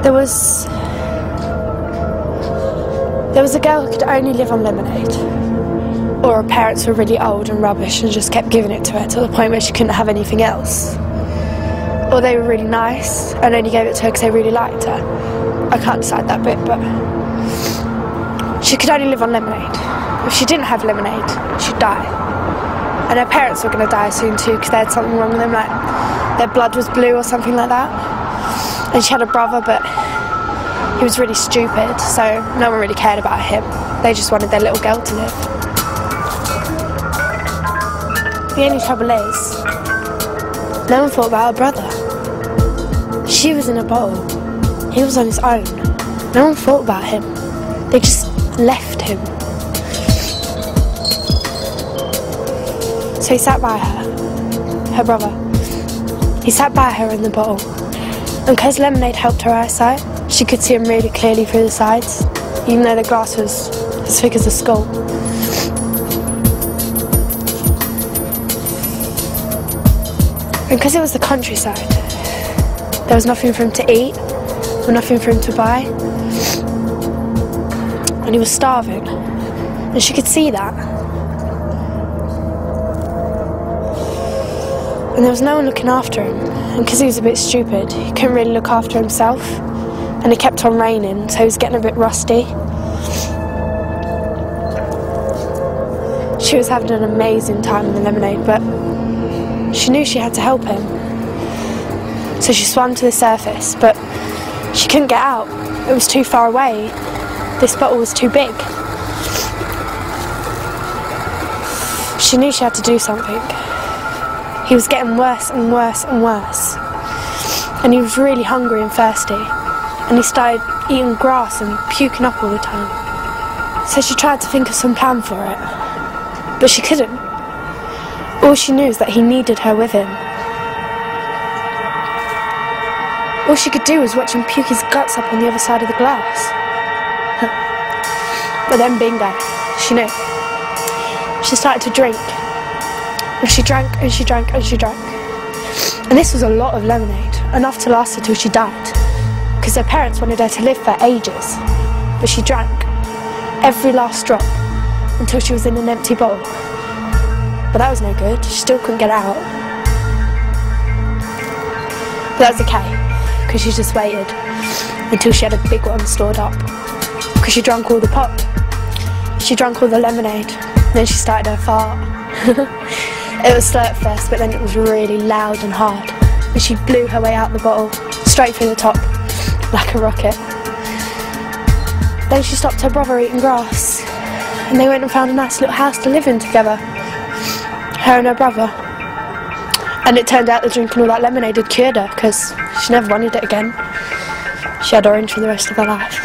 There was a girl who could only live on lemonade, or her parents were really old and rubbish and just kept giving it to her to the point where she couldn't have anything else. Or they were really nice and only gave it to her because they really liked her. I can't decide that bit, but she could only live on lemonade. If she didn't have lemonade, she'd die. And her parents were going to die soon too because they had something wrong with them, like their blood was blue or something like that. And she had a brother, but he was really stupid, so no one really cared about him. They just wanted their little girl to live. The only trouble is, no one thought about her brother. She was in a bottle. He was on his own. No one thought about him. They just left him. So he sat by her brother. He sat by her in the bottle. And because lemonade helped her eyesight, she could see him really clearly through the sides, even though the glass was as thick as a skull. And because it was the countryside, there was nothing for him to eat, or nothing for him to buy. And he was starving, and she could see that. And there was no one looking after him, and because he was a bit stupid, he couldn't really look after himself, and it kept on raining, so he was getting a bit rusty. She was having an amazing time in the lemonade, but she knew she had to help him. So she swam to the surface, but she couldn't get out. It was too far away. This bottle was too big. She knew she had to do something. He was getting worse and worse and worse. And he was really hungry and thirsty. And he started eating grass and puking up all the time. So she tried to think of some plan for it. But she couldn't. All she knew is that he needed her with him. All she could do was watch him puke his guts up on the other side of the glass. But then bingo, she knew. She started to drink. And she drank and she drank and she drank. And this was a lot of lemonade, enough to last her till she died. Because her parents wanted her to live for ages. But she drank every last drop until she was in an empty bowl. But that was no good, she still couldn't get out. But that was okay, because she just waited until she had a big one stored up. Because she drank all the pop. She drank all the lemonade. Then she started her fart. It was slow at first, but then it was really loud and hard. And she blew her way out the bottle, straight through the top, like a rocket. Then she stopped her brother eating grass, and they went and found a nice little house to live in together. Her and her brother. And it turned out that drinking all that lemonade had cured her, because she never wanted it again. She had orange for the rest of her life.